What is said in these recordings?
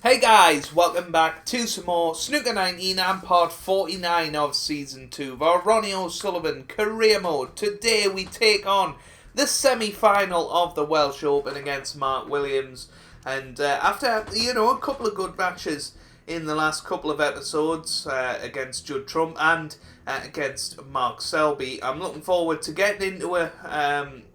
Hey guys, welcome back to some more Snooker 19 and part 49 of Season 2 of our Ronnie O'Sullivan Career Mode. Today we take on the semi-final of the Welsh Open against Mark Williams. And after, a couple of good matches in the last couple of episodes against Judd and against Mark Selby, I'm looking forward to getting into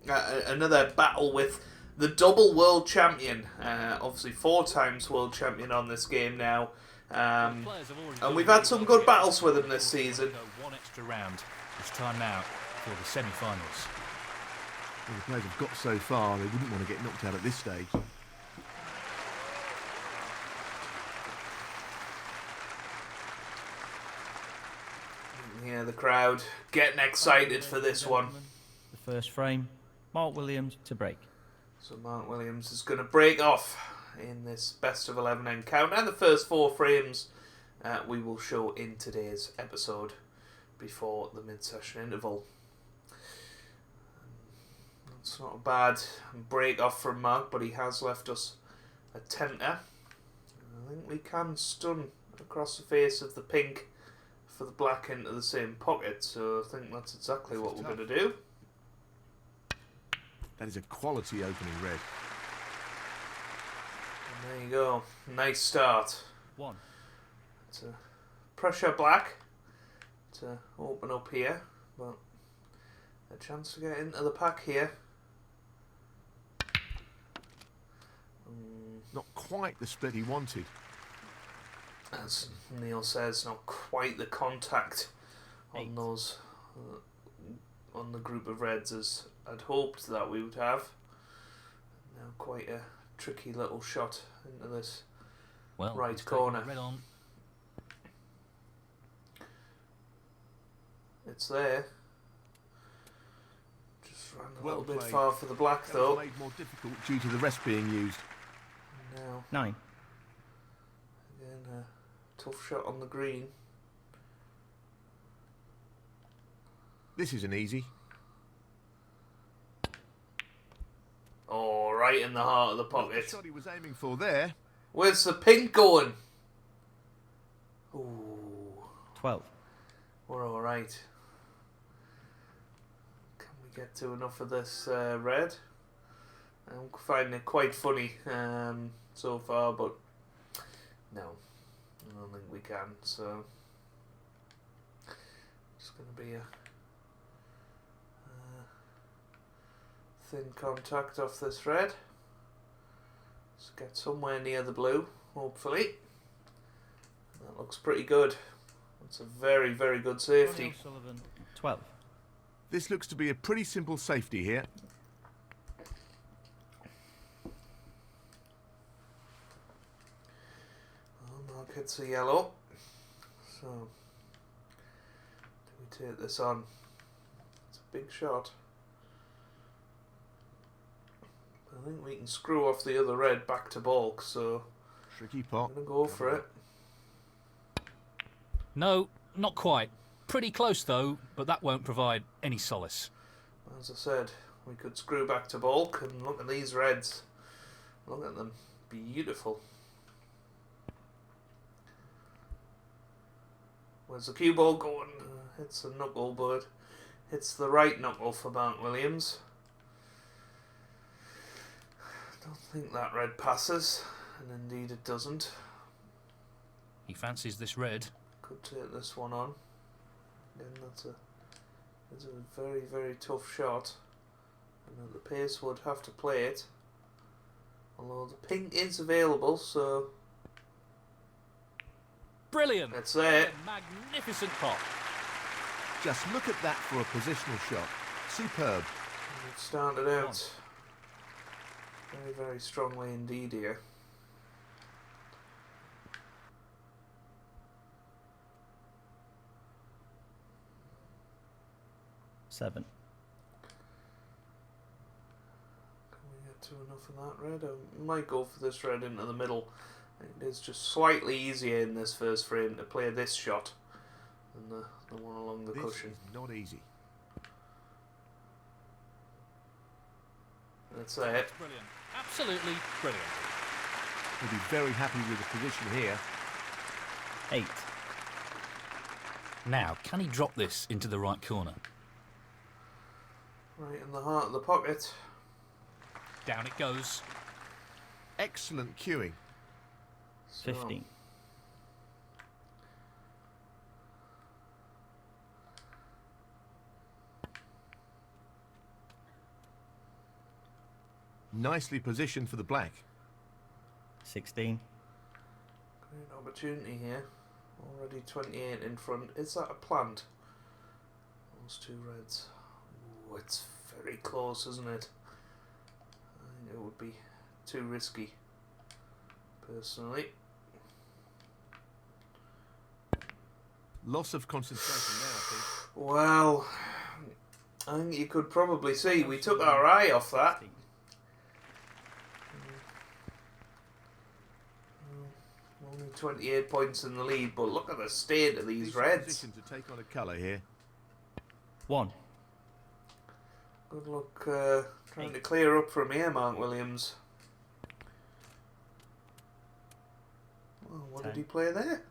another battle with the double world champion, obviously 4 times world champion on this game now, and we've had some good battles with him this season. One extra round. It's time now for the semi-finals. Well, the players have got so far, they wouldn't want to get knocked out at this stage. Yeah, the crowd getting excited for this one. The first frame, Mark Williams to break. So Mark Williams is going to break off in this best of 11 encounter. And the first 4 frames we will show in today's episode before the mid-session interval. It's not a bad break off from Mark, but he has left us a tempter. I think we can stun across the face of the pink for the black into the same pocket. So I think that's exactly what we're going to do. That is a quality opening red. And there you go. Nice start. 1. It's a pressure black to open up here, but a chance to get into the pack here. Not quite the split he wanted. As Neil says, not quite the contact on those on the group of reds as I'd hoped that we would have. Now quite a tricky little shot into this right corner. Red on. It's there. Just ran a little bit played. far for the black That though. was made more difficult due to the rest being used. Now 9. again a tough shot on the green. This isn't easy. Oh, right in the heart of the Well, the pocket. shot he was aiming for there. Where's the pink going? Ooh, 12. we're alright. Can we get to enough of this red? I'm finding it quite funny so far, but no, I don't think we can. So it's going to be a thin contact off this red. Let's get somewhere near the blue, hopefully. That looks pretty good. That's a very, very good safety. Ronnie O'Sullivan, 12. This looks to be a pretty simple safety here. Mark hits a yellow. So, do we take this on? It's a big shot. I think we can screw off the other red back to balk, so Tricky pot. I'm going to go for it. No, not quite. Pretty close though, but that won't provide any solace. As I said, we could screw back to balk, and look at these reds. Look at them. Beautiful. Where's the cue ball going? Hits the knuckle, but hits the right knuckle for Mark Williams. Don't think that red passes, and indeed it doesn't. He fancies this red. Could take this one on. Again, that's a very, very tough shot. And the pace would have to play it. Although the pink is available, so Brilliant! it's there. A magnificent pot. Just look at that for a positional shot. Superb. It started out very, very strongly indeed here. Seven. Can we get to enough of that red? I might go for this red into the middle. It is just slightly easier in this first frame to play this shot than the one along the This cushion. is not easy. That's it. Brilliant. Absolutely brilliant. He'll be very happy with the position here. 8. Now, can he drop this into the right corner? Right in the heart of the pocket. Down it goes. Excellent cueing. So, 15. Nicely positioned for the black. 16. great opportunity here. Already 28 in front. Is that a plant? Those two reds. Ooh, it's very close, isn't it? I think it would be too risky, personally. Loss of concentration now, I think. Well, I think you could probably see we took our eye off that. 16. Only 28 points in the lead, but look at the state of these Decent reds. position to take on a colour here. 1. Good luck trying to clear up from here, Mark Williams. Oh, what did 10. he play there?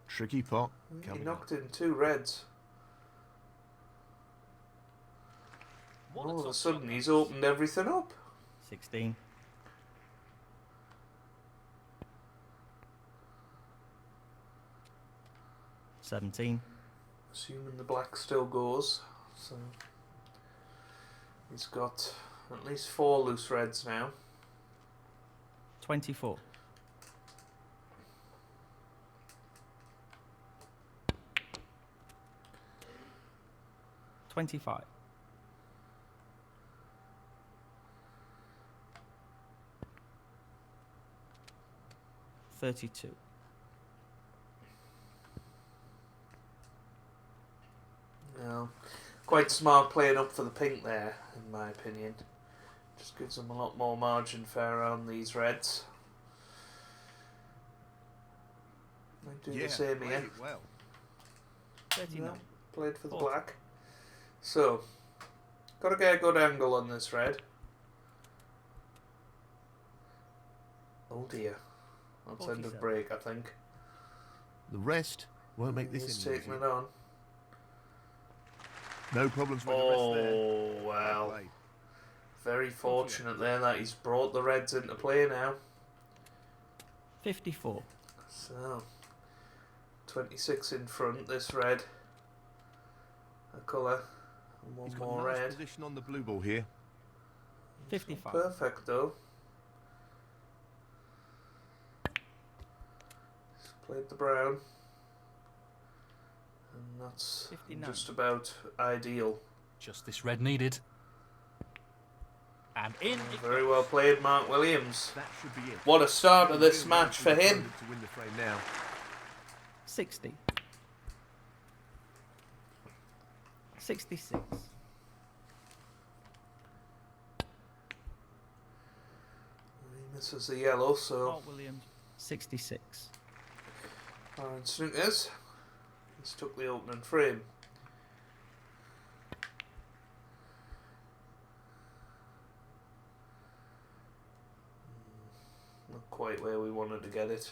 Tricky pot. He Coming knocked in 2 reds. What All of top a sudden, shot he's that is. opened everything up. 16. 17. Assuming the black still goes. So he's got at least 4 loose reds now. 24. 25. 32. No, quite smart playing up for the pink there, in my opinion. Just gives them a lot more margin fair around these reds. Might do the same played here. it well. 39. No, played for the 40. black. So, got to get a good angle on this red. Oh dear. That's end of 47. break, I think. The rest won't make this He's any taking easier. it on. No problems with the rest there. Oh, Well well. played. Very fortunate there that he's brought the reds into play now. 54. So, 26 in front, this red. A colour. And one He's got more a nice red. position on the blue ball here. 55. Perfect though. He's played the brown. And that's 59. just about ideal. Just this red needed. And in. it Very goes. well played, Mark Williams. That should be it. What a start of this Really match for well him. opponent to win the frame now. 60. 66. He misses the yellow, so Mark Williams. 66. Aaron Snookers. He's took the opening frame. Not quite where we wanted to get it.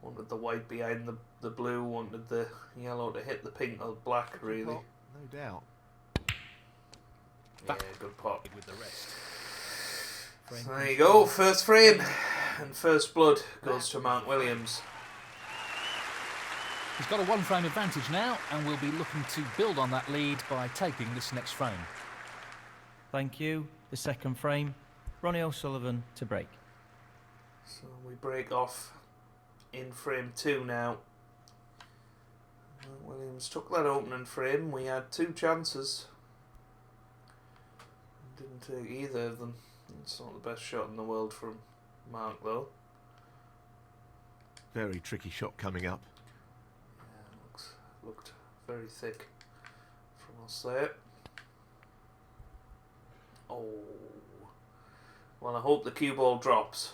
Wanted the white behind the blue, wanted the yellow to hit the pink or black, really. No doubt. Yeah, good pot. With the rest. Frame. So there you go, first frame. And first blood goes to Mark Williams. He's got a 1 frame advantage now, and we'll be looking to build on that lead by taking this next frame. Thank you. The second frame. Ronnie O'Sullivan to break. So we break off in frame 2 now. Mark Williams took that opening frame. We had 2 chances. Didn't take either of them. It's not the best shot in the world from Mark, though. Very tricky shot coming up. Yeah, looked very thick from us there. Oh. Well, I hope the cue ball drops.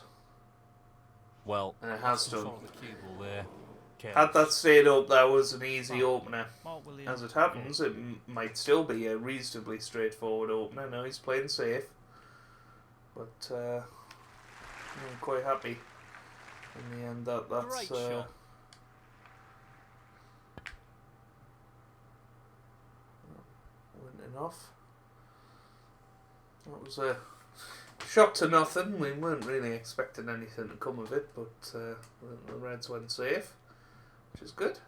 Well, And it has done. follow the cue ball there. Had that stayed up, that was an easy opener. Mark Williams. As it happens, it might still be a reasonably straightforward opener. No, he's playing safe. But I'm quite happy in the end that that's Great shot. went enough. That was a shot to nothing. We weren't really expecting anything to come of it, but the Reds went safe, which is good.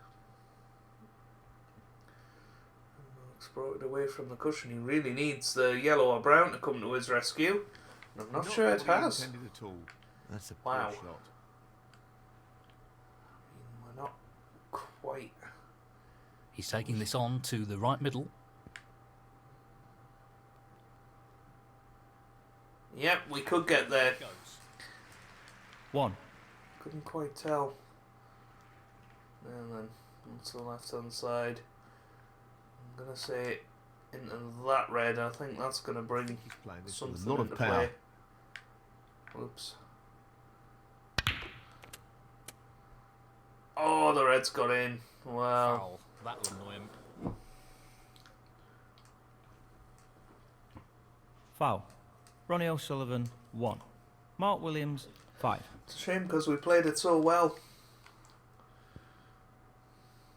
Mark's brought it away from the cushion. He really needs the yellow or brown to come to his rescue. And I'm not sure it has. Intended at all. That's a Wow. poor shot. We're not quite. He's taking this on to the right middle. Yep, we could get there. Goes. 1. Couldn't quite tell. And then onto the left hand side. I'm gonna say into that red. I think that's gonna bring He's playing this with something a lot into of power. play. Oops. Oh, the red's got in. Wow. Foul. That'll annoy him. Foul. Ronnie O'Sullivan, 1. Mark Williams, 5. It's a shame because we played it so well.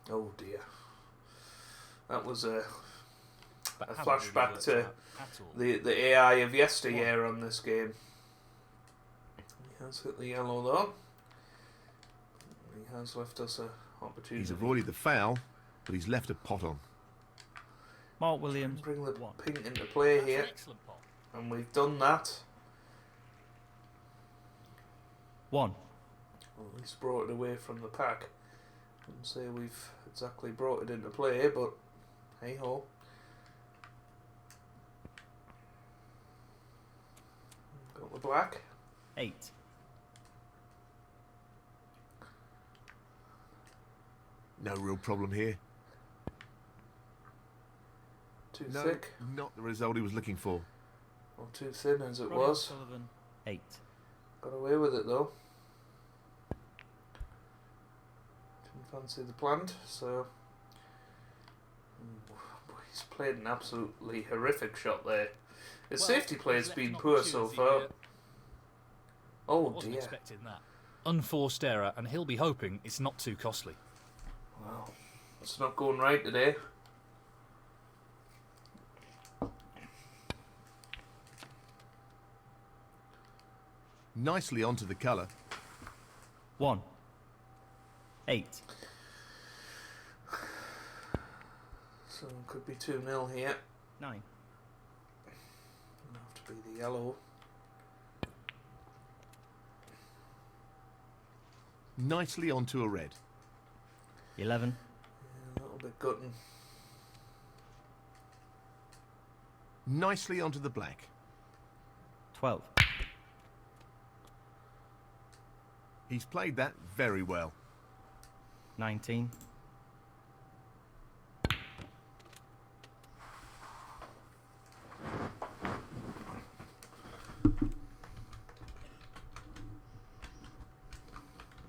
Oh dear. That was a But A haven't really flashback worked to out at all. the AI of yesteryear on this game. He has hit the yellow though. He has left us an opportunity. He's avoided the foul, but he's left a pot on. Mark Williams, Bring the 1. pink into play That's here, an excellent pot. and we've done that. 1. Well, at least brought it away from the pack. I wouldn't say we've exactly brought it into play, but hey ho. Got the black. 8. No real problem here. Too No, thick, not the result he was looking for. or too thin as it Ronnie was. O'Sullivan, 8. Got away with it though. Didn't fancy the plant, so he's played an absolutely horrific shot there. His Well, safety play's he's left been an poor so opportunity far. here. Oh Wasn't dear. expecting that. Unforced error, and he'll be hoping it's not too costly. Wow. It's not going right today. Nicely onto the colour. 1. 8. So it could be 2-0 here. 9. It'll have to be the yellow. Nicely onto a red. 11. Yeah, a little bit gutting. Nicely onto the black. 12. He's played that very well. 19.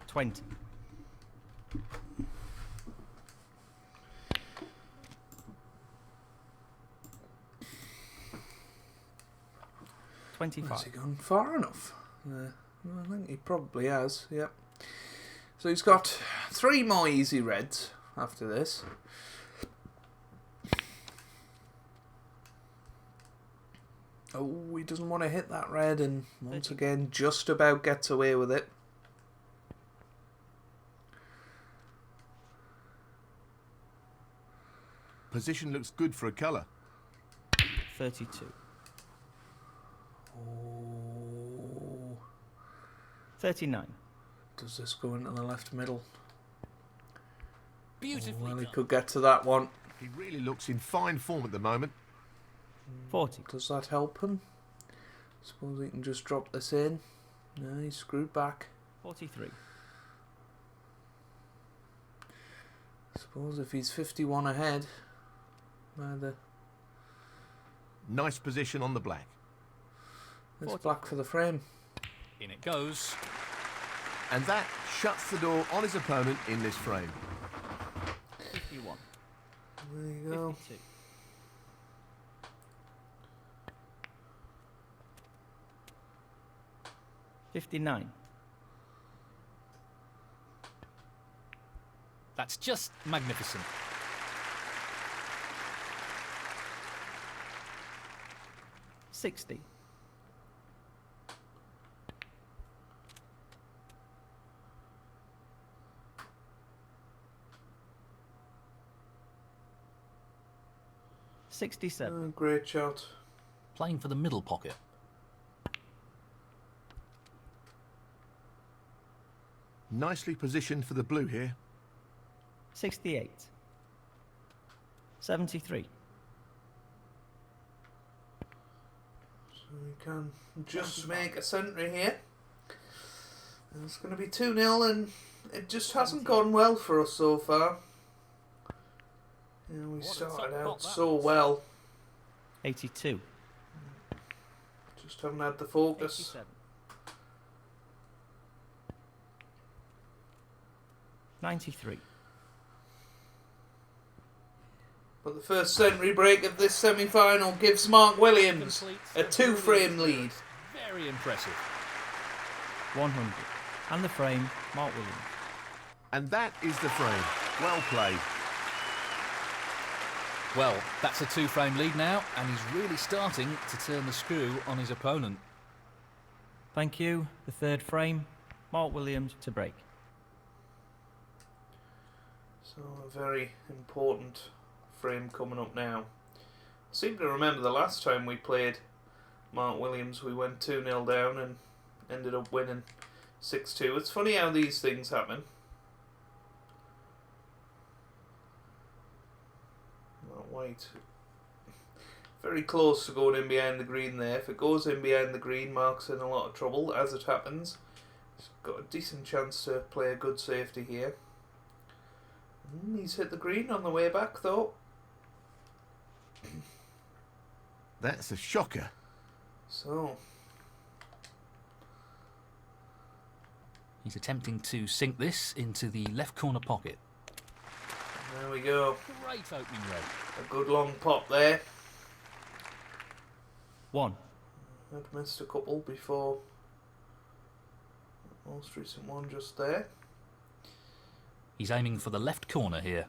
20. 25. Has he gone far enough? I think he probably has, yep. So he's got 3 more easy reds after this. Oh, he doesn't want to hit that red and once again just about gets away with it. Position looks good for a colour. 32. Oh, 39. does this go into the left middle? Beautifully Well, he done. could get to that one. He really looks in fine form at the moment. 40. Does that help him? Suppose he can just drop this in. No, he's screwed back. 43. Suppose if he's 51 ahead, either Nice position on the black. it's 40. black for the frame. In it goes. And that shuts the door on his opponent in this frame. 51. There you go. 52. 59. That's just magnificent. 60. 67. Great shot. Playing for the middle pocket. Nicely positioned for the blue here. 68. 73. So we can just make a century here. And it's going to be 2-0, and it just hasn't gone well for us so far. We started out so well. 82. Just haven't had the focus. 87. 93. But the first century break of this semi-final gives Mark Williams a 2-frame lead. Very impressive. 100. And the frame, Mark Williams. And that is the frame. Well played. Well, that's a 2-frame lead now, and he's really starting to turn the screw on his opponent. Thank you. The third frame, Mark Williams to break. So a very important frame coming up now. I seem to remember the last time we played Mark Williams, we went 2-0 down and ended up winning 6-2. It's funny how these things happen. White. Very close to going in behind the green there. If it goes in behind the green, Mark's in a lot of trouble, as it happens. He's got a decent chance to play a good safety here. He's hit the green on the way back, though. That's a shocker. So, He's attempting to sink this into the left corner pocket. there we go. Great opening rate. A good long pop there. 1. I'd missed a couple before. Most recent one just there. He's aiming for the left corner here.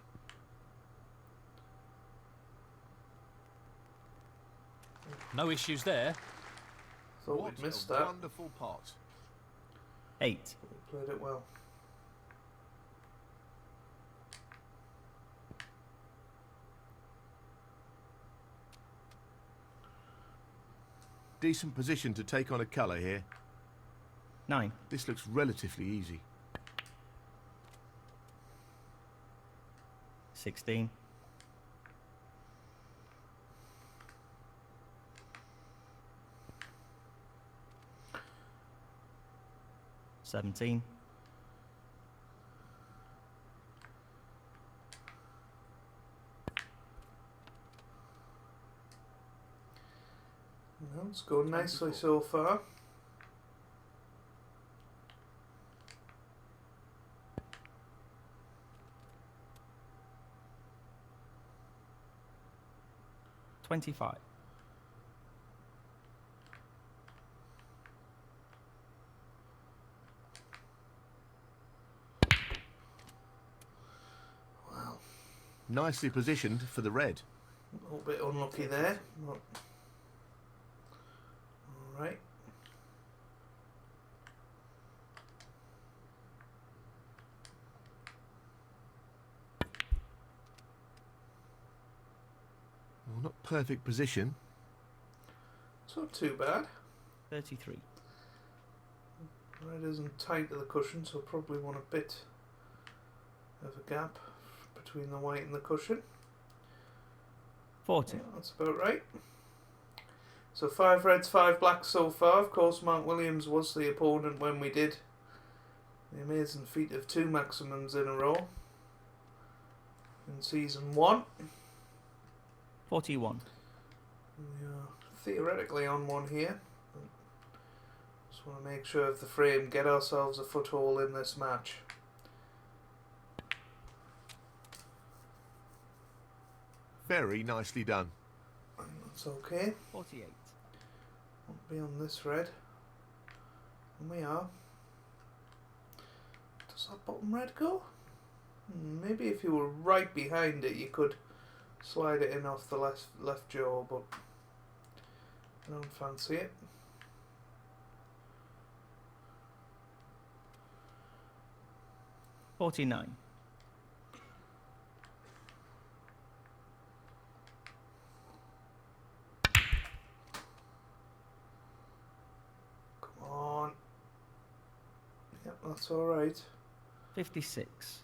No issues there. Thought What we'd missed a that. wonderful pot. 8. We played it well. Decent position to take on a colour here. 9. This looks relatively easy. 16. 17. 'It's going nicely so far. 25. Wow. Nicely positioned for the red. A little bit unlucky there. But alright. Well, not perfect position. It's not too bad. 33. Red isn't tight to the cushion, so probably want a bit of a gap between the white and the cushion. 40. Yeah, that's about right. So 5 reds, 5 blacks so far. Of course, Mark Williams was the opponent when we did the amazing feat of 2 maximums in a row in season 1. 41. We are theoretically on one here. Just want to make sure of the frame, get ourselves a foothold in this match. Very nicely done. And that's okay. 48. Won't be on this red. And we are. Does that bottom red go? Maybe if you were right behind it, you could slide it in off the left jaw, but I don't fancy it. $49. Come on. Yep, that's all right. 56.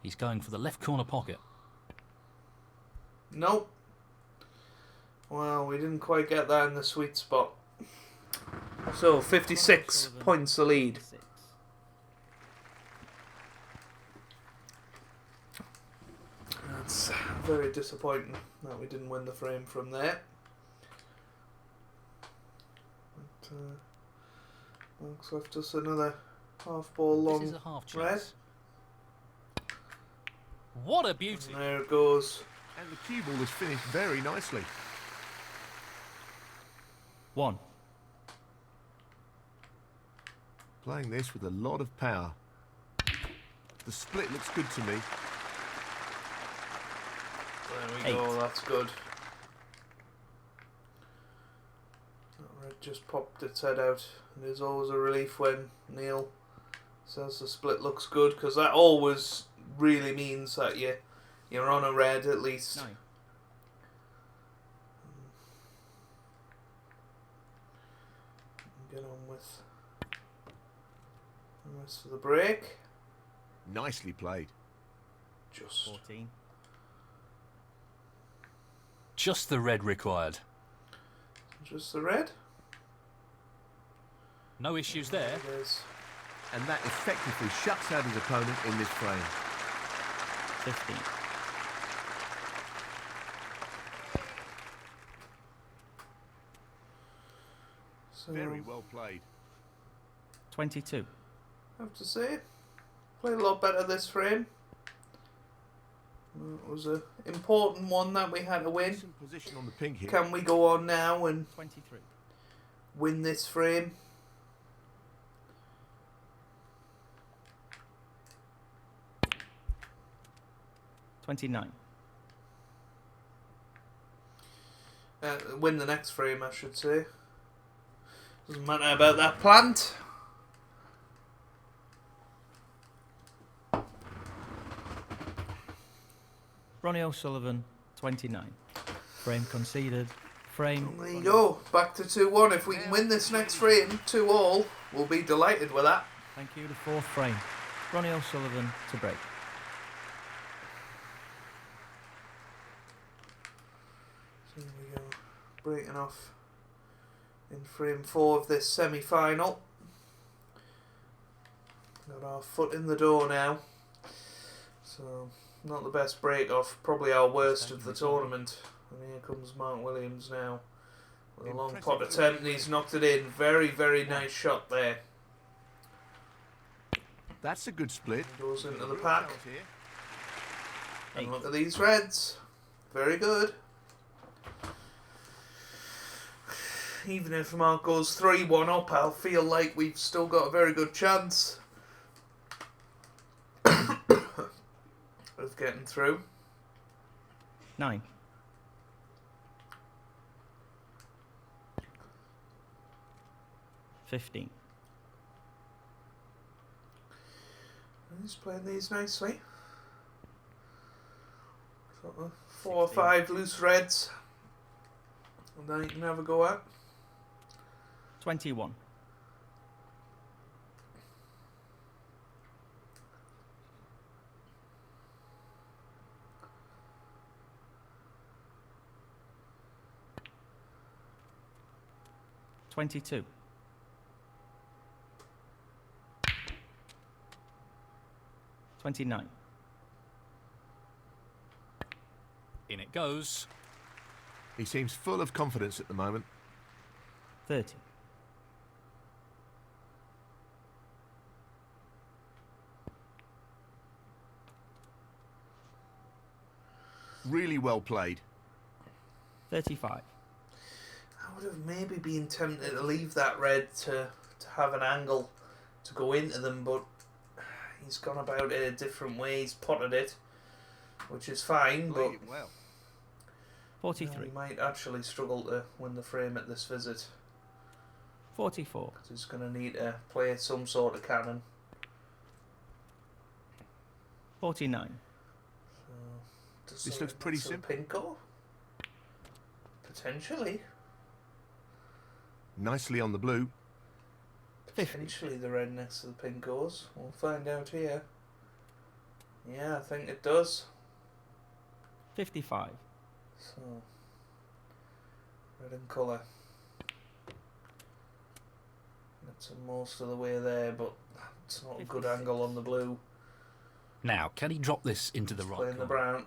He's going for the left corner pocket. Nope. Well, we didn't quite get that in the sweet spot. So, 56 points the lead. 56. That's very disappointing that we didn't win the frame from there. But, Mark's left us another half ball long This is a half red. chance. What a beauty! And there it goes. And the cue ball is finished very nicely. 1. Playing this with a lot of power. The split looks good to me. There we go, that's good. That red just popped its head out. It is always a relief when Neil says the split looks good, because that always really means that you're on a red at least. 9. Get on with the rest of the break. Nicely played. Just 14. Just the red required. the red. No issues there. It is. And that effectively shuts out his opponent in this frame. 15. So, Very well played. 22. I have to say, played a lot better this frame. It was an important one that we had to win. Decent position on the pink here. Can we go on now and 23. win this frame? $29. Win the next frame, I should say. Doesn't matter about that plant. Ronnie O'Sullivan, 29. Frame conceded. Frame. And there you go. Back to 2-1. If we can win this next frame, 2-all, we'll be delighted with that. Thank you. The fourth frame. Ronnie O'Sullivan to break. So here we go. Breaking off in frame 4 of this semi-final. Got our foot in the door now. So, not the best break off. Probably our worst of the tournament. And here comes Mark Williams now. With a long pot attempt, and he's knocked it in. Very, very nice shot there. That's a good split. Goes into the pack. Here. And look at these reds. Very good. Even if Mark goes 3-1 up, I'll feel like we've still got a very good chance of getting through. 9. $15. He's playing these nicely. Sort of 4 or 5 loose reds. And then you can have a go at. 21. $22. 29. In it goes. He seems full of confidence at the moment. 30. Really well played. 35. I would have maybe been tempted to leave that red to have an angle to go into them, but he's gone about it a different way. He's potted it, which is fine, but Played it well. 43. he might actually struggle to win the frame at this visit. 44. He's going to need to play some sort of cannon. 49. This looks pretty simple. Pinko? Potentially. Nicely on the blue. Potentially the red next to the Pinkos. We'll find out here. Yeah, I think it does. 55. So, red in colour. That's most of the way there, but it's not a good 56. angle on the blue. Now, can he drop this into the right Playing the corner? brown.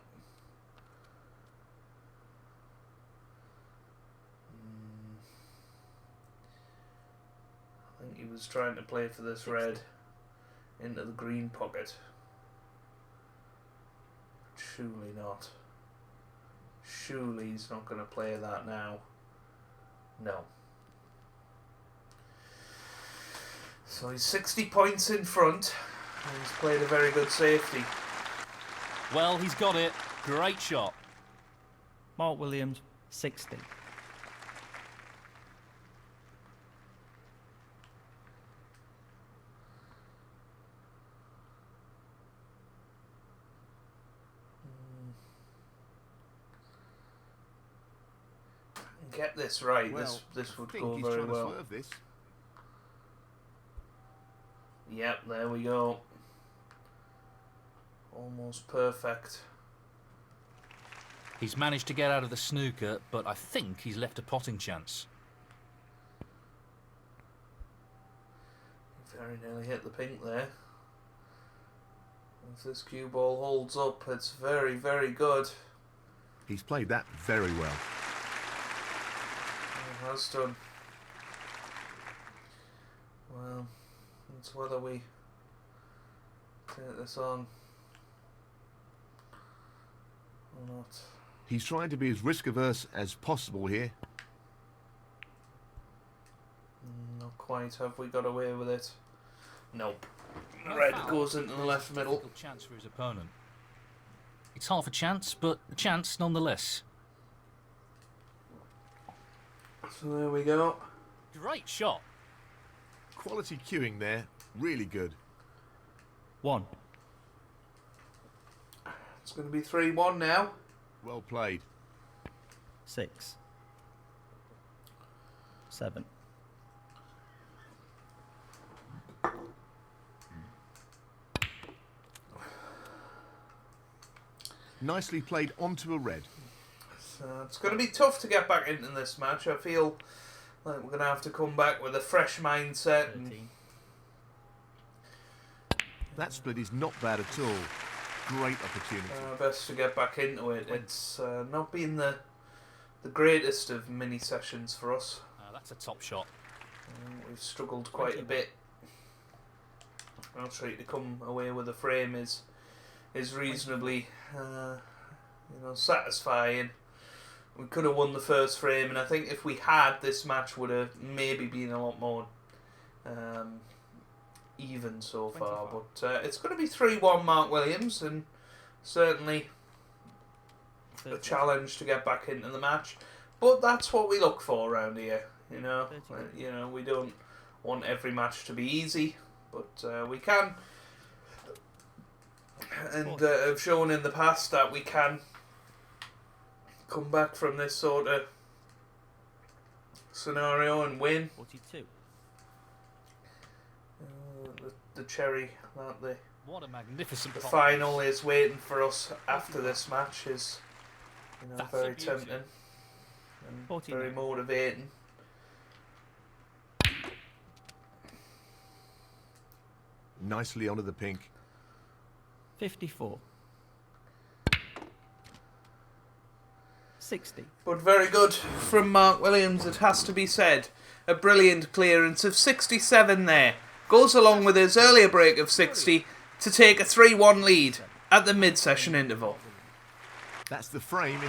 I think he was trying to play for this red into the green pocket. Surely not. Surely he's not going to play that now. No. So he's 60 points in front, and he's played a very good safety. Well, he's got it. Great shot. Mark Williams, 60. Get this right. Well, this would I think go he's very trying well. to swerve this. Yep, there we go. Almost perfect. He's managed to get out of the snooker, but I think he's left a potting chance. Very nearly hit the pink there. If this cue ball holds up, it's very, very good. He's played that very well. It has done. Well, it's whether we take this on or not. He's trying to be as risk averse as possible here. Not quite. Have we got away with it? Nope. No Red foul. goes into the left middle. Difficult chance for his opponent. It's half a chance, but a chance nonetheless. So there we go. Great shot. Quality cueing there. Really good. 1. It's going to be 3-1 now. Well played. 6. 7. Nicely played onto a red. So it's going to be tough to get back into this match. I feel like we're going to have to come back with a fresh mindset. 13. That split is not bad at all. Great opportunity. Best to get back into it. It's not been the greatest of mini sessions for us. That's a top shot. We've struggled quite a bit. Actually, to come away with a frame is reasonably satisfying. We could have won the first frame, and I think if we had, this match would have maybe been a lot more even so far. 25. But it's going to be 3-1 Mark Williams, and certainly a 13. challenge to get back into the match. But that's what we look for around here. You know, 13. We don't want every match to be easy, but we can. And have shown in the past that we can come back from this sort of scenario and win. 42. The cherry that What a magnificent the pot. final is waiting for us after this match is That's a very beauty. tempting and 49. very motivating. Nicely onto the pink. 54. 60. But very good from Mark Williams, it has to be said. A brilliant clearance of 67 there. Goes along with his earlier break of 60 to take a 3-1 lead at the mid-session interval. That's the frame.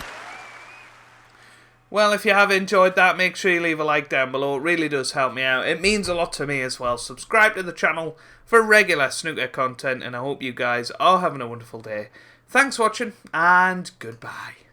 Well, if you have enjoyed that, make sure you leave a like down below. It really does help me out. It means a lot to me as well. Subscribe to the channel for regular snooker content, and I hope you guys are having a wonderful day. Thanks for watching, and goodbye.